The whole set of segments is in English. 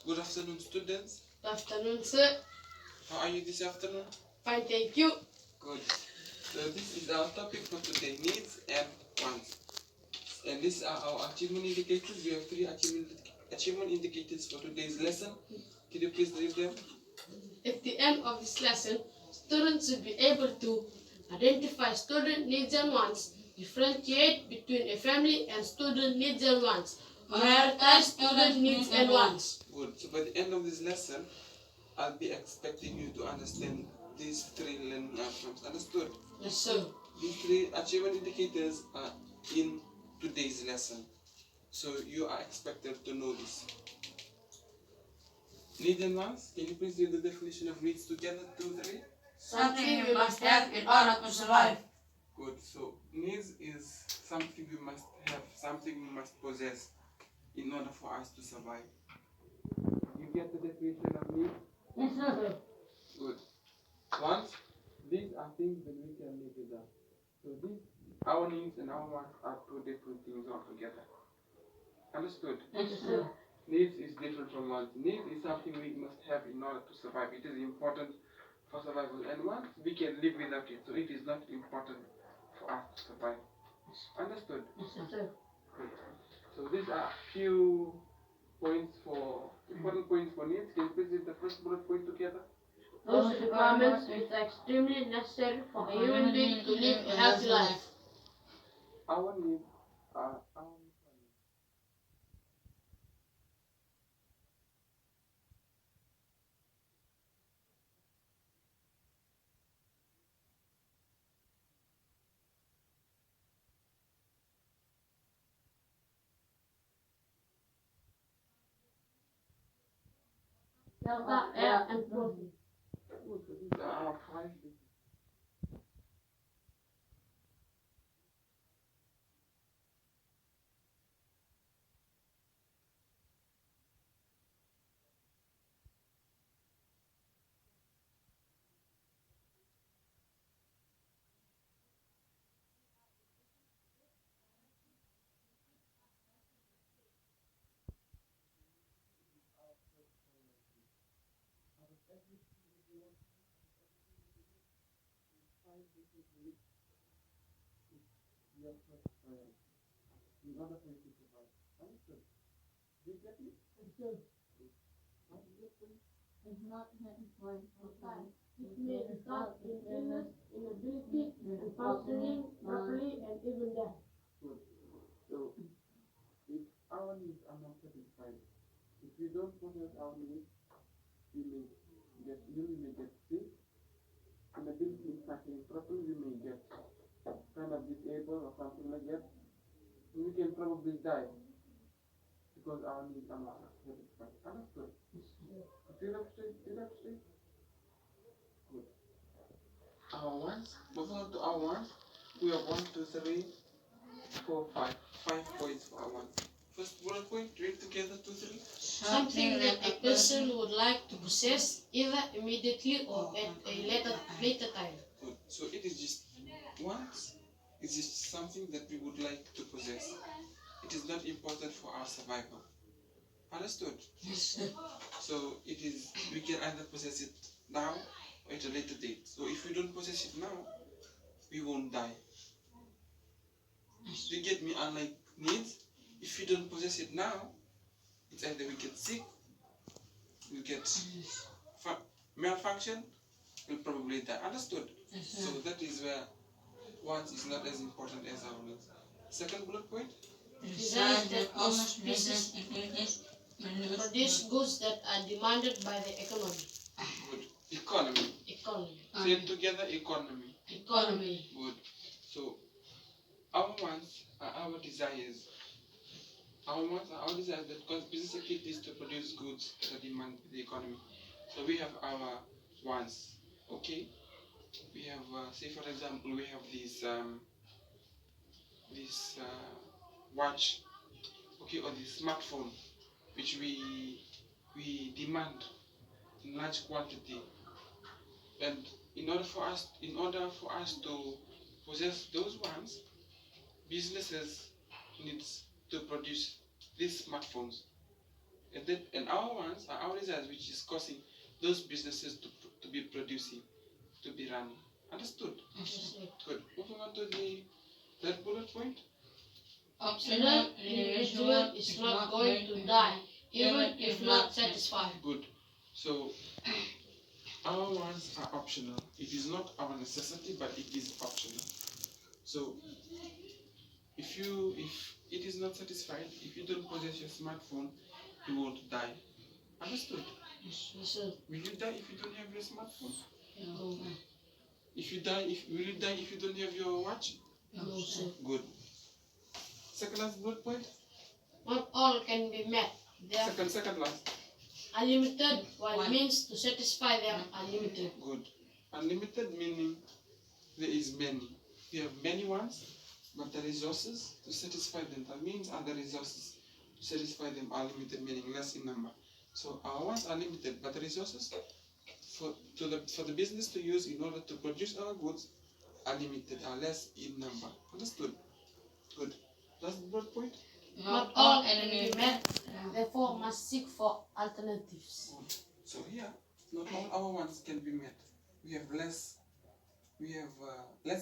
Good afternoon, students. Good afternoon, sir. How are you this afternoon? Fine, thank you. Good. So this is our topic for today, needs and wants. And these are our achievement indicators. We have 3 achievement indicators for today's lesson. Can you please read them? At the end of this lesson, students should be able to identify student needs and wants, differentiate between a family and student needs and wants, prioritize student needs and wants. Good. So by the end of this lesson, I'll be expecting you to understand these 3 learning outcomes. Understood? Yes, sir. These 3 achievement indicators are in today's lesson. So you are expected to know this. Needs and wants. Can you please read the definition of needs together? 2, 3. Something we must have in order to survive. Good. So needs is something we must have, something we must possess in order for us to survive. You get the definition of needs? Yes, sir. Good. Wants. These are things that we can live without. So these, our needs and our wants are 2 different things altogether. Understood? Yes, sir. Needs is different from wants. Needs is something we must have in order to survive. It is important for survival. And wants, we can live without it. So it is not important for us to survive. Understood? Yes, sir. Good. So these are few points for important points for needs. Can you please read the first bullet point together? Those requirements which are extremely necessary for a human being to live a healthy life. Our needs are our requirements. Shelter, air, and clothing. Good. So these are our 5 basic. Your first priority in order for you to survive. Understood? Do you get it? Yes, sir. What is it, please? It's not necessary for time. It may result in illness, inability, and functioning properly, and even death. Good. So, if our needs are not satisfied, if we don't possess our needs, we may get sick, inability in functioning properly, we may get kind of disabled or something like that. We can probably die because our needs are not satisfied. Understood? Did I say? Good. Our wants. Moving on to our wants, we have 1, 2, 3, 4, 5. 5 points for our wants. First bullet point, read together 2, 3. Something that a person would like to possess either immediately or at a later time. Good. So it is just wants. It's just something that we would like to possess. It is not important for our survival. Understood? Yes, sir. So it is, we can either possess it now or at a later date. So if we don't possess it now, we won't die. Do you get me? Unlike needs, if you don't possess it now, it's either we get sick, we get malfunction, we'll probably die. Understood? Yes, sir. So that is where wants is not as important as our needs. Second bullet point? Desires that almost business activities Produce goods that are demanded by the economy. Good. Economy. Economy. Say it together, economy. Economy. Good. So our wants are our desires. Our wants are our desires that cause business activities to produce goods that are demanded by the economy. So we have our wants. Okay? We have, say for example, we have this watch, okay, or this smartphone, which we demand in large quantity, and in order for us to possess those ones, businesses needs to produce these smartphones, And our ones are our results, which is causing those businesses to be producing, to be running. Understood? Understood. Good. Moving on to the third bullet point. Optional individual is not going to die, even if not satisfied. Good. So our ones are optional. It is not our necessity, but it is optional. So if it is not satisfied, if you don't possess your smartphone, you won't die. Understood? Understood. Will you die if you don't have your smartphone? No. Will you die if you don't have your watch? No, sir. Good. Second last bullet point. Not all can be met. They are Second last. unlimited, while means to satisfy them are limited. Good. Unlimited meaning there is many. You have many ones, but the resources to satisfy them, that means other resources to satisfy them are limited, meaning less in number. So our ones are limited, but the resources for the business to use in order to produce our goods are limited, are less in number. Understood? Good. Last bullet point. Not all can be met, therefore must seek for alternatives. So here, not all our wants can be met. We have less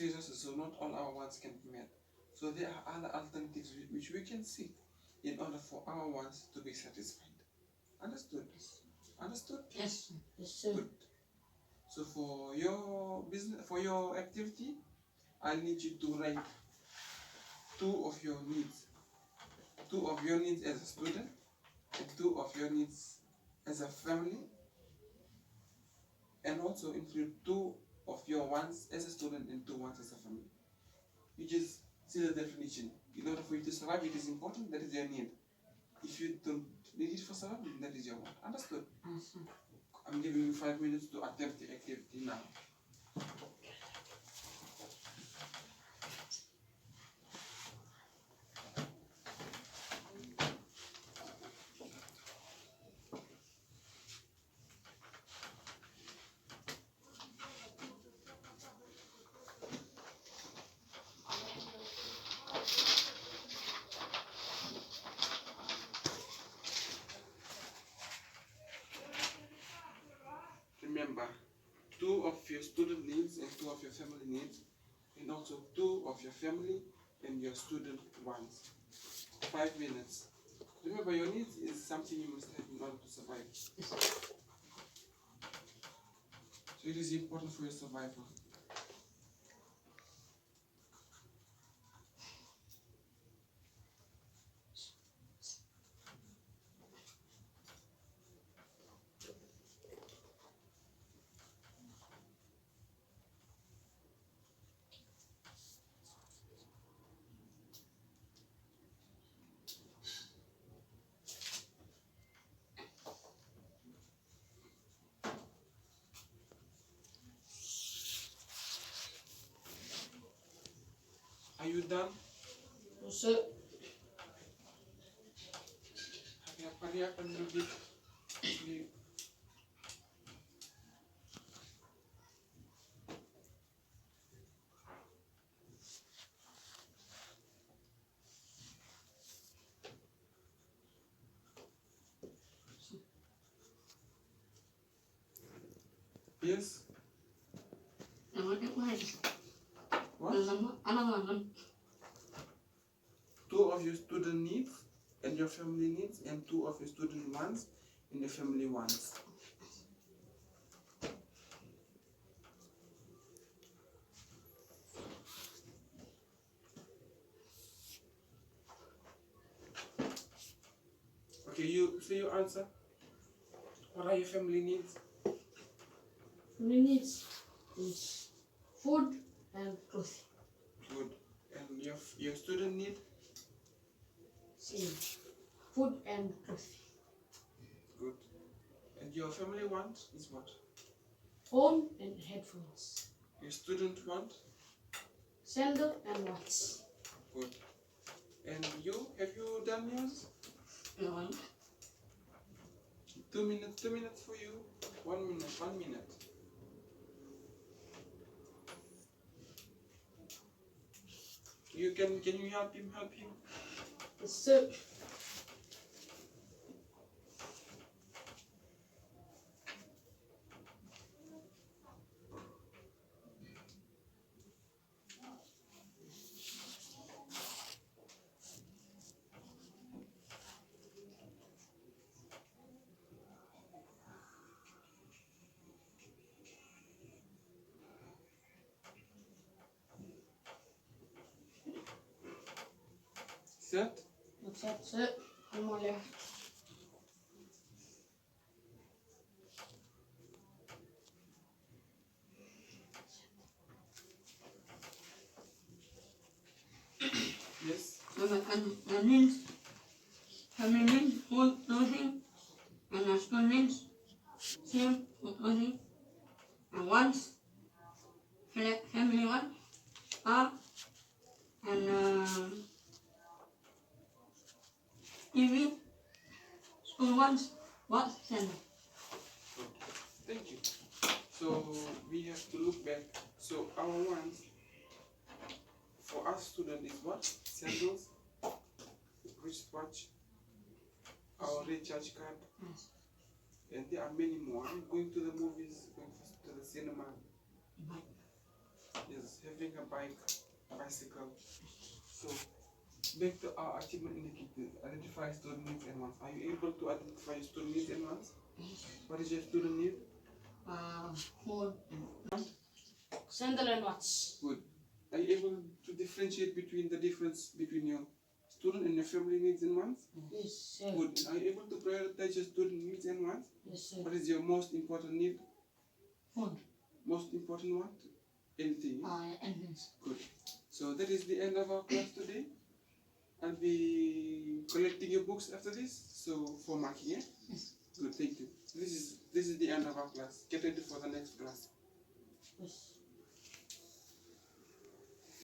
resources, so not all our wants can be met. So there are other alternatives which we can seek in order for our wants to be satisfied. Understood? Understood? Yes. Yes, sir. Good. So for your business, for your activity, I need you to write two of your needs as a student and two of your needs as a family, and also include two of your wants as a student and two wants as a family. You just see the definition. In order for you to survive, it is important, that is your need. If you don't need it for survival, that is your want. Understood? I'm giving you 5 minutes to attempt the activity now. Remember, two of your student needs and two of your family needs, and also two of your family and your student wants. 5 minutes. Remember, your needs is something you must have in order to survive. So it is important for your survival. Are you done? No, sir. Hurry up a little bit. Yes? What? Two of your student needs and your family needs, and two of your student wants and your family wants. Okay, you say your answer. What are your family needs? Family needs is food and clothing. Good. And your student need? Same. Food and clothing. Good. And your family want is what? Phone and headphones. Your student want? Sandal and watch. Good. And you? Have you done yours? No. 2 minutes for you. 1 minute, 1 minute. Can you help him? Yes, sir. Set. Sir, one more left. Yes. That means family needs food, clothing, and the school needs same food, clothing, and wants family wants car and TV. School wants what? Sandal. Thank you. So we have to look back. So our wants for us students is what? Sandals, wristwatch, our recharge card, Yes. and there are many more. Going to the movies, going to the cinema, Bike. yes, having a bike, a bicycle. So back to our achievement indicators. Identify student needs and wants. Are you able to identify your student needs and wants? What is your student need? Food and Sandal and watch. Good. Are you able to differentiate between the difference between your student and your family needs and wants? Yes, sir. Good. Are you able to prioritize your student needs and wants? Yes, sir. What is your most important need? food. Most important want? Anything? Entrance. Good. So that is the end of our class today. I'll be collecting your books after this. So for marking, yeah? Yes. Good. Thank you. This is the end of our class. Get ready for the next class. Yes.